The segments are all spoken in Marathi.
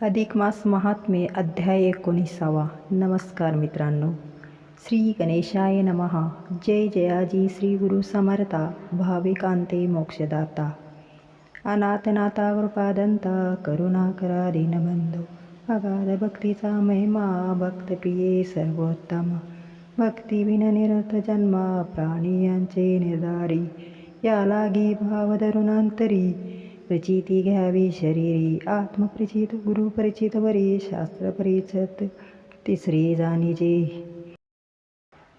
अधिक मास महात्म्य अध्याय 19. नमस्कार मित्रांनो. श्री गणेशाय नमः. जय जयाजी श्री गुरु समर्था. भाविकांते मोक्षदाता. अनाथनाथा कृपादंता. करुणाकरा दीनबंधू. अगाध भक्तीचा महिमा. भक्तप्रिये सर्वोत्तम. भक्तिविन निरत जन्मा. प्राणी यांचे निर्धारी. या लागी भाव धरून अंतरी. प्रचिती घ्यावी शरीरी. आत्मप्रचित गुरुपरिचित वरी. शास्त्रपरिचित तिसरी जाणीजे.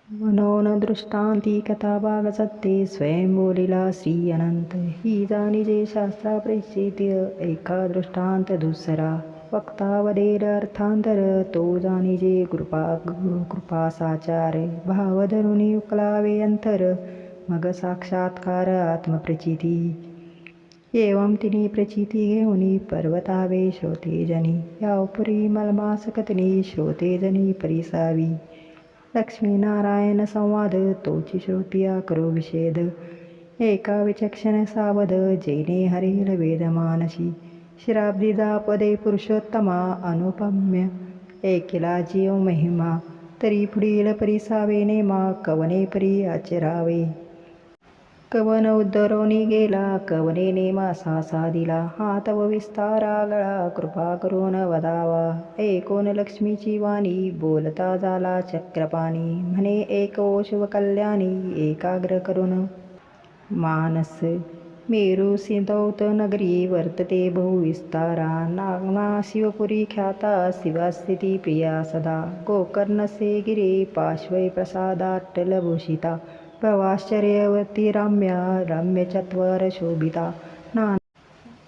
मनोन दृष्टांती कथा भाग सत्ते. स्वयं बोलिला श्री अनंत. ही जाणीजे शास्त्रापरिचित. एका दृष्टांत दुसरा. वक्ता वदेल अर्थांतर. तो जाणीजे कृपा साचार. भाव धरुनी उकलावे अंतर. मग साक्षात्कार आत्मप्रचिती. एवं तिनी प्रचिती घेऊनी. पर्वतावे श्रोते जनी. यापुरी मलमासकतनी. श्रोते जनी परिसावी. लक्ष्मीनारायण संवाद. तोची श्रोतिया करो विषेद. एका विचक्षण सावध. जेने हरेल वेद मानसी. शिराब्दिदा पदे पुरुषोत्तमा. अनुपम्य एकिला जीव महिमा. तरी पुढील परिसावे नेमा. कवने परी आचरावे. कवन उद्धरोनी गेला. कवने नेमा सासा दिला. हा तव विस्तारा गळा. कृपा करून वदावा. ऐकोन लक्ष्मीची वाणी. बोलता झाला चक्रपाणी. म्हणे एक ओशव कल्याणी. एकाग्र करून मानस. मेरू सिंधौत नगरी. वर्तते बहुविस्तारा. नागना शिवपुरी ख्याता. शिवास्थिती प्रिया सदा. गोकर्णसे गिरे. पार्श्वे प्रसादाट्टलभूषिता. भवाश्चर्यवती रम्या. रम्य चत्वर शोभिता.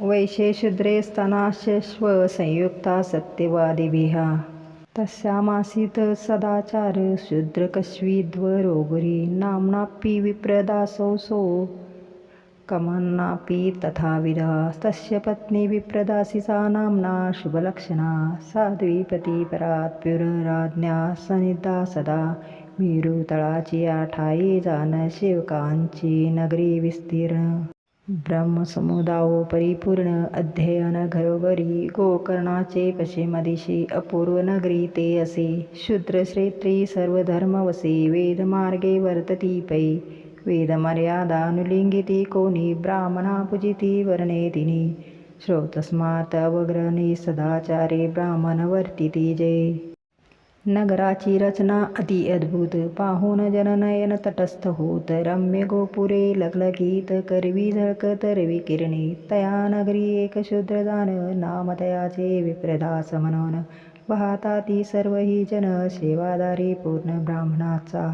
वैशे शूद्रे स्तनाश्व. संयुक्ता सत्यवादिभिः. तस्यामासीत सदाचार. शूद्रकस्विद्वरोगुरी. नाम्नापि विप्रदासौ सो. कमन्नापि तथाविधः. तस्य पत्नी विप्रदासी सा नाम्ना शुभलक्षणा. साध्वी पतिपरात्पुरराज्ञा सन्निधा सदा. मेरू तळाची आठाई जाण. सेवकांची नगरी विस्तीर्ण. ब्रह्मसमुदायो परिपूर्ण. अध्ययन घरोघरी. गोकर्णाचे पश्चिमदिशी अपूर्व नगरी ते असे. शूद्रश्रेत्री सर्वधर्मवसे. वेदमार्गे वर्तती पै. वेदमर्यादा नुलिंगिती कोणी. ब्राह्मणा पूजिती वर्णे तिनी. श्रोतस्मात् अवग्रहणी सदाचारे. ब्राह्मण वर्तिती जय. नगराची रचना अति अद्भुत. पाहून जननयन तटस्थ होत. रम्य गोपुरे लखलखीत. करवी झळकत रवी किरणे. तया नगरी एक शूद्र जाण. नाम तयाचे विप्रदास म्हणून. वाहता ती सर्व ही जन. सेवादारी पूर्ण ब्राह्मणाचा.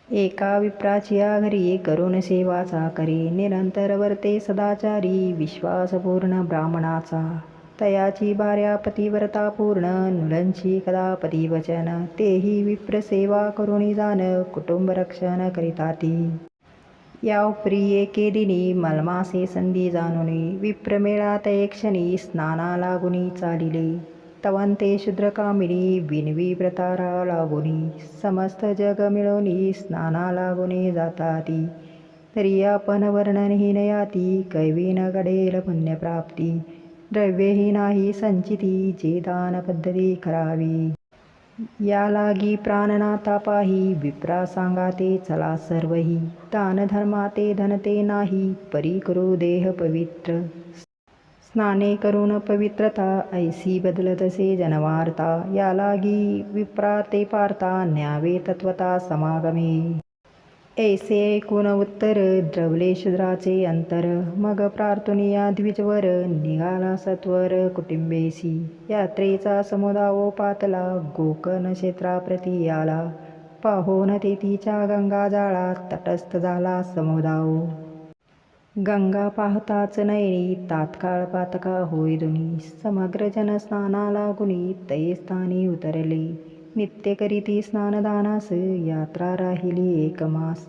एका विप्राची घरी. करून सेवा चाकरी. निरंतर वर्ते सदाचारी. विश्वासपूर्ण ब्राह्मणाचा. तयाची भार्या पतिव्रता पूर्ण. नुलंची कदापती वचन. तेही विप्र सेवा करुणी जाण. कुटुंबरक्षण करिता ती. या उपरी एके दिनी मलमासे संधी जाणुनी. विप्रमेळात एक क्षणी. स्नाना लागुनी चालिले. तवंते शूद्रकामिनी. विनवी व्रतारा लागुनी. समस्त जग मिळवणी. स्नाना लागुनी जाताती. तरी आपण वर्णनहीन याती. कैवीन घडेल पुण्यप्राप्ती. द्रव्यही नाही संचिती. जे दान पद्धती करावी. या लागी प्राणनाथा पाही. विप्रा सांगाते चला सर्वही. दान धर्माते धनते नाही. परी करू देह पवित्र. स्नाने करून पवित्रता. ऐसी बदलतसे जनवार्ता. या लागी विप्रा ते पार्था. न्यावे तत्वता समागमे. ऐसे ऐकून उत्तर. द्रवले शूद्राचे अंतर. मग प्रार्थुनिया द्विजवर. निघाला सत्वर कुटुंबेसी. यात्रेचा समुदायो पातला. गोकर्ण क्षेत्राप्रती आला. पाहोन तेथीच्या गंगा जाळा. तटस्थ झाला समुदायो. गंगा पाहताच नयनी. तात्काळ पातका होय दुनी. समग्र जन स्नाना लागुनी. तै स्थानी उतरले. नित्य करीती स्नानदानास. यात्रा राहिली एक मास.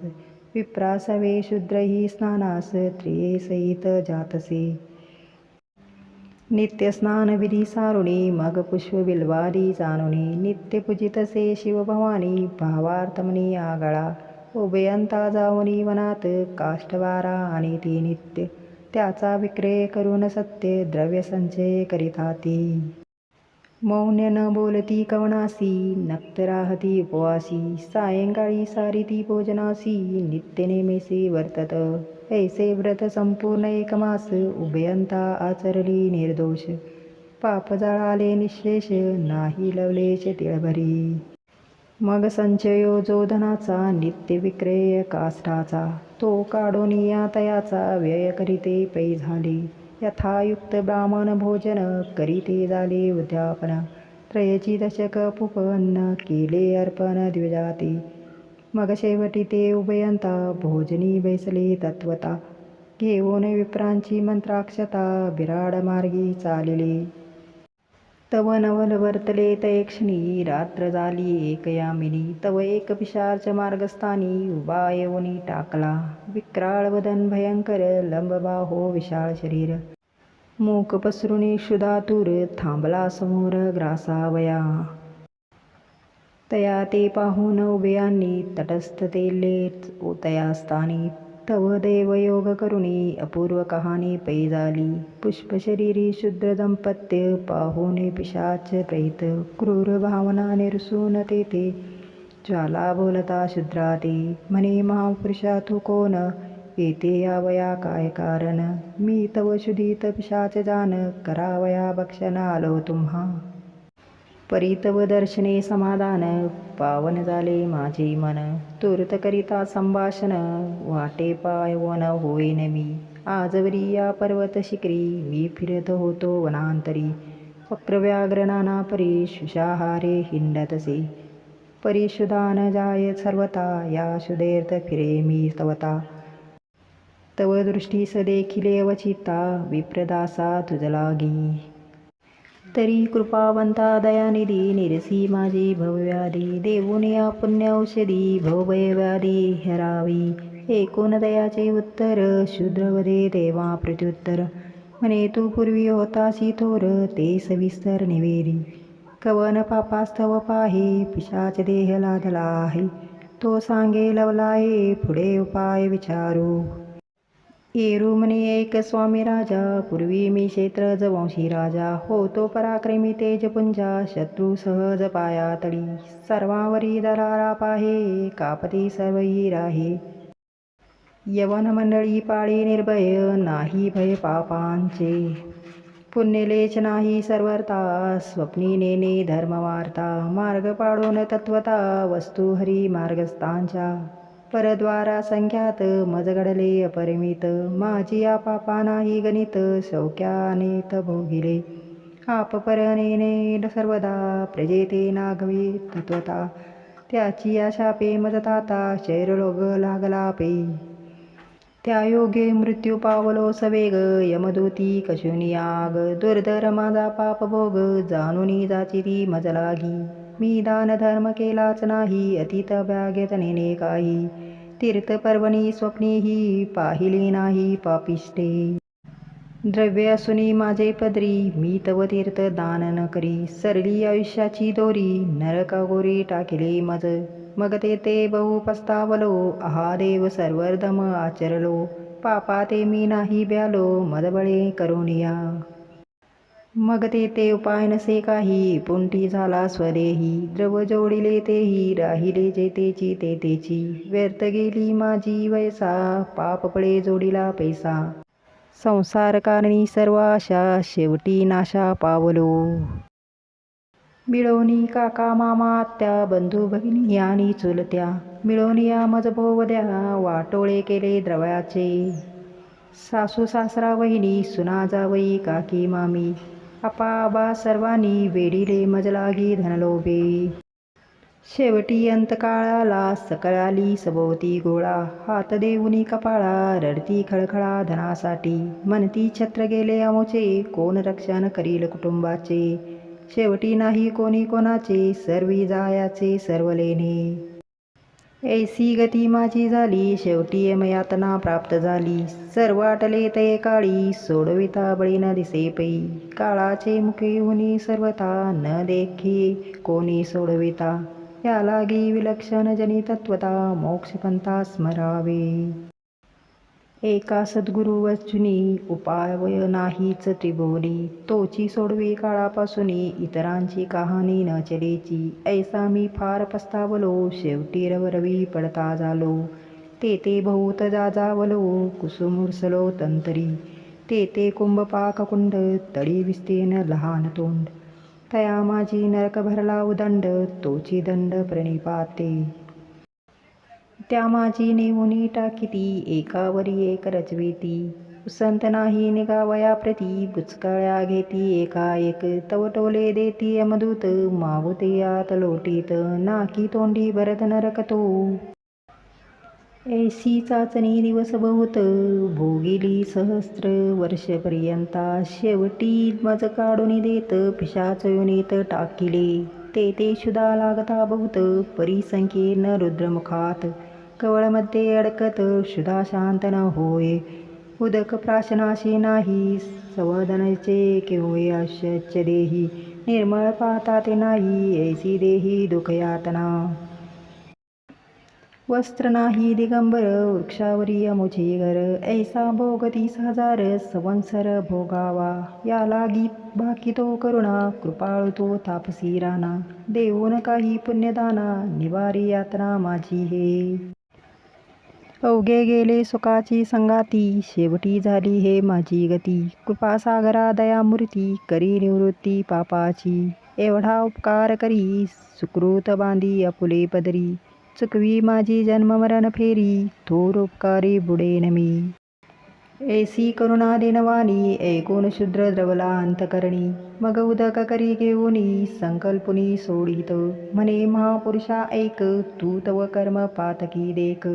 विप्रासवे शूद्रही स्नानास. त्रिये सहित जातसे. नित्य स्नान विधी सारुणी. मग पुष्प बिल्वादी जाणुनी. नित्य पूजितसे शिवभवानी. भावार्थमनी आगळा. उभयंता जाऊनी वनात. काष्टवारा आणि ती नित्य. त्याचा विक्रय करून सत्य द्रव्य संचय करीताती. मौन्य न बोलती कवनासी, नक्त राहती उपवासी, सायंकाळी सारिती भोजनासी, नित्य नेमेसे वर्तत. ऐसे व्रत संपूर्ण एक मास, उभयंता आचरली निर्दोष. पाप जळाले निःशेष, नाही लवलेच तिळभरी. मग संचयो जो धनाचा, नित्य विक्रय काष्ठाचा, तो काढोनिया तयाचा व्यय करीते पै झाले. यथायुक्त ब्राह्मण भोजन, करीते झाले उद्यापन. त्रयची दशक पुपन्न, केले अर्पण द्विजाते. मग शेवटी ते उभयंता, भोजनी बैसले तत्वता. घेऊन विप्रांची मंत्राक्षता, बिराड मार्गी चालिले. तव नवल वर्तले तयक्षणी, रात्र झाली एक यामिनी. तव एक पिशाच मार्गस्थानी, उभा येऊनी टाकला. विक्राळ वदन भयंकर, लंब बाहो विशाळ शरीर. मूक पसरुनी क्षुधातुर, थांबला समोर ग्रासावया. तया ते पाहून उभयांनी, तटस्थ तेले तया स्थानी. तव देवयोग करुणी, अपूर्व कहाणी पै झाली. पुष्पशरीरी शूद्र दंपत्य, पाहुणे पिशाच प्रेत. क्रूर भावना निरसून तेथे, ज्वाला बोलता शूद्रा ते. म्हणे महापुरुषा तू कोण, येथे यावया काय कारण. मी तव शुद्धीत पिशाच जान, करावया भक्षण आलो तुम्हा. परी तव दर्शने समाधान, पावन झाले माझे मन. तूर्त करिता संभाषण, वाटे पावन होईन मी. आजवरी या पर्वत शिखरी, मी फिरत होतो वनांतरी. वक्रव्याघ्र नाना परी, शुषाहारे हिंडतसे. परिशुधान जाय सर्वता, या शुद्धेर्थ फिरे मी तवता. तव दृष्टीस देखिले अवचिता, विप्रदासा तुझ लागी. तरी कृपावंता दयानिधी, निरसी माझी भवव्याधी. देऊन या पुण्य औषधी, भवभयव्याधी हरावी. एकूण दयाचे उत्तर, शूद्रवदे देवा प्रत्युत्तर. म्हणे तू पूर्वी होतासी थोर, ते सविस्तर निवेदी. कवन पापास्तव पाहे, पिशाच देह लादला आहे. तो सांगे लवलाहे, पुढे उपाय विचारू. येरू म्हणे एक स्वामी राजा, पूर्वी मी क्षेत्रज वंशी राजा. होतो पराक्रमी तेजपुंजा, शत्रू सहज पायातळी. सर्वांवरी दरारा पाहे, कापती सर्वही राहे. यवन मंडळी पाळी निर्भय, नाही भय पापांचे. पुण्यलेच नाही सर्वरता, स्वप्नी नेने धर्मवार्ता. मार्ग पाडून तत्वता, वस्तू हरी मार्गस्थांच्या. परद्वारा संख्यात, मज घडले अपरिमित. माझी या पापा नाही गणित, शौक्यानेत भोगिले. आप परनेने सर्वदा, प्रजेते नागवे तत्वता. त्याची या शापे मजताता, शैररोग लागला पे. त्या योगे मृत्यू पावलो सवेग, यमदूती कशुनी आग. दुर्धर माझा पाप भोग, जाणूनी जाची ती मज लागी. मी दान धर्म केलाच नाही, अतीत अभ्यागत नेने काही. तीर्थ पर्वणी स्वप्नेही, पाहिले नाही पापिष्टे. द्रव्य असूनी माझे पदरी, मी तव तीर्थ दान न करी. सरली आयुष्याची दोरी, नरकागोरी टाकिले मज. मग ते बहु पस्तावलो, आहा देव सर्वधम आचरलो. पापा ते मी नाही ब्यालो, मदबळे करुनिया. मग ते उपाय नसे काही, पुंटी झाला स्वदेही. द्रव जोडिले तेही, राहिले जेतेची तेची. व्यर्थ गेली माझी वयसा, पाप पळे जोडिला पैसा. संसार कारणी सर्व आशा, शेवटी नाशा पावलो. मिळवणी काका मामा आत्या, बंधू भगिनी आणि चुलत्या. मिळवणी या मज भोवद्या, वाटोळे केले द्रव्याचे. सासू सासरा वहिनी, सुना जावई काकी मामी. आपा आबा सर्वांनी, वेडिले मज लागी धनलोभे. शेवटी अंतकाळाला, सकळाली सभोवती गोळा. हात देऊनी कपाळा, रडती खळखळा धनासाठी. म्हणती छत्र गेले आमोचे, कोण रक्षण करील कुटुंबाचे. शेवटी नाही कोणी कोणाचे, सर्वी जायाचे सर्वलेने. ऐसी गती माझी झाली, शेवटी यमयातना प्राप्त झाली. सर्व आटले ते काळी, सोडविता बळी न दिसे पै. काळाचे मुखे हुनी सर्वथा, न देखे कोणी सोडविता. या लागी विलक्षण जनी तत्वता, मोक्षपंथा स्मरावे. एका सद्गुरु वचुनी उपाय नाहीच त्रिभुवनी, तोची सोडवी काळापासूनी इतरांची कहाणी न चलेची. ऐसा मी फार पस्तावलो, शेवटी रवरवी पडता झालो. ते बहुत जाजावलो, कुसुमुरसलो तंतरी. ते कुंभपाक कुंड, तळी विस्तीर्ण लहान तोंड. तया माझी नरक भरला उदंड, तोची दंड प्रणिपाते. त्या माझी नेहुनी टाकीती, एकावरी एक रचविती. उसंत नाही निघावया प्रती, बुचकळ्या घेती एकाएक. तव टोले देती यमदूत, मागुते आत लोटीत. नाकी तोंडी भरत नरक तो, ऐसी चाचणी दिवस बहुत. भोगिली सहस्त्र वर्षपर्यंता, शेवटी मज काढून देत पिशाच योनीत टाकिले. ते शुदा लागता बहुत, परिसंकीर्ण रुद्रमुखात. कवळमध्ये अडकत शुदा शांत न होय. उदक प्राशनाशी नाही, संवदनाचे केव्हे आश्चर्य देही. निर्मळ पाहता ते नाही, ऐसी देही दुःखयातना. वस्त्र नाही दिगंबर, वृक्षावरी अमुचे घर. ऐसा भोग 30,000 संवत्सर भोगावा. या लागी बाकी तो करुणा, कृपाळू तो तापसी राणा. देऊन काही पुण्यदाना, निवारी यातना माझी हे. अवघे गेले सुखाची संगाती, शेवटी झाली हे माझी गती. कृपासागरा दयामूर्ती, करी निवृत्ती पापाची. एवढा उपकार करी, सुकृत बांधी आपुले पदरी. चुकवी माझी जन्ममरण फेरी, थोर उपकारी बुडेन मी. ऐसी करुणा दिनवाणी, ऐकून शूद्र द्रवला अंतकरणी. मग उदक करी घेऊनी, संकल्पुनी सोडित. म्हणे महापुरुषा ऐक, तू तव कर्म पातकी देख.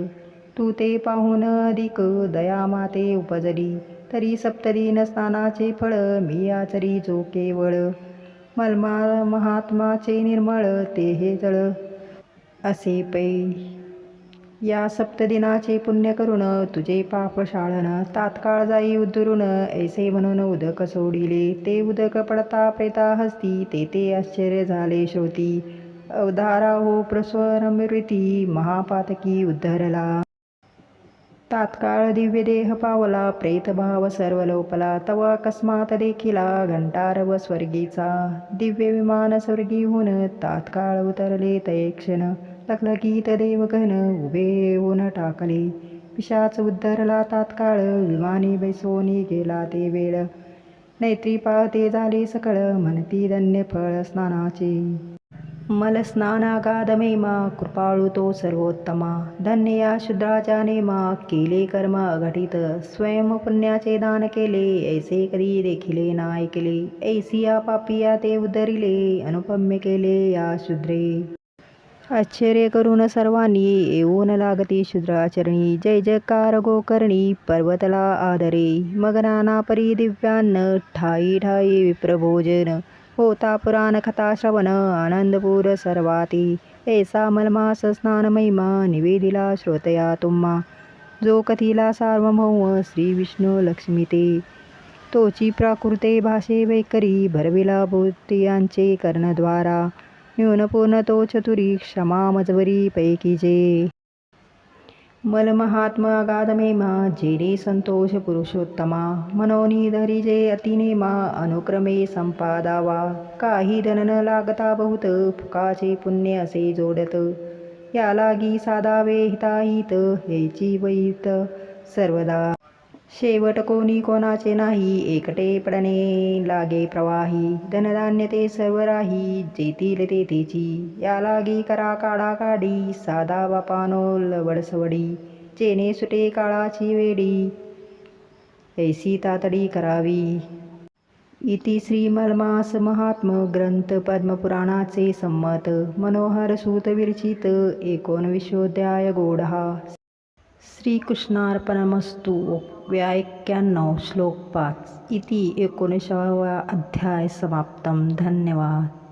तू ते पाहून अधिक दया माते उपजली. तरी सप्तदिन स्नानाचे फळ, मी आचरी जो केवळ. मलमाल महात्माचे निर्मळ, ते हे जळ असे पै. या सप्तदिनाचे पुण्य करून, तुझे पाप शाळन. तात्काळ जाई उद्धरून, ऐसे म्हणून उदक सोडिले. ते उदक पडता प्रेता हस्ती, ते आश्चर्य झाले श्रोती. अवधारा हो प्रस्वरमृती, महापातकी उद्धरला. तात्काळ दिव्य देह पावला, प्रेतभाव सर्व लोपला. तवा अकस्मात देखिला घंटारव स्वर्गीचा. दिव्य विमान स्वर्गीहून तात्काळ उतरले तये क्षण. लखलखीत देवगण उभे येऊन टाकले. पिशाच उद्धरला तात्काळ, विमानी बैसोनी गेला ते वेळ. नेत्री पाहते झाले सकळ, म्हणती धन्य फळ स्नानाचे. मलस्नानागाध महिमा, कृपाळू तो सर्वोत्तमा. धन्य या शूद्राच्या नेमा, केले कर्म अघटित. स्वयं पुण्याचे दान केले, ऐसे कधी देखिले ना ऐकले. ऐसी या पापिया ते उद्धरिले, अनुपम्य केले या शूद्रे. आश्चर्य करून सर्वांनी, येऊन लागती शूद्राचरणी. जय जयकार गोकर्णी, पर्वतला आदरे. मग नाना परी दिव्यान्न, ठाई ठाई विप्रभोजन. होता पुराण कथा श्रवण, आनंदपूर सर्वाती. ऐसा मलमास स्नान महिमा, निवेदिला श्रोतया तुम्हा. जो कथिला सार्वभौम श्री विष्णू लक्ष्मी ते. तोची प्राकृते भाषे वैकरी, भरविला भूतियांचे कर्णद्वारा. न्यूनपूर्ण तो चतुरी, क्षमा मजवरी पैकी जे. मल महात्मा अगाध महिमा, जेने संतोष पुरुषोत्तमा. मनोनी धरी जे अतिनेमा, अनुक्रमे संपादावा. काही धन न लागता बहुत, फुकाचे पुण्य असे जोडत. या लागी साधावे हिताहित, हेची वैत सर्वदा. शेवट कोणी कोणाचे नाही, एकटे पडणे लागे प्रवाही. धनधान्य ते सर्व राही, जेतील तेथेची. या लागी करा काढा काढी, साधा बापानो लवडसवडी. जेणे सुटे काळाची वेडी, ऐसी तातडी करावी. इति श्री मलमास महात्म ग्रंथ पद्मपुराणाचे संमत. मनोहर सूत विरचित. 19 गोढा. श्रीकृष्णार्पणमस्तु. 91 श्लोक 5 इति 19वा अध्याय समाप्तम. धन्यवाद.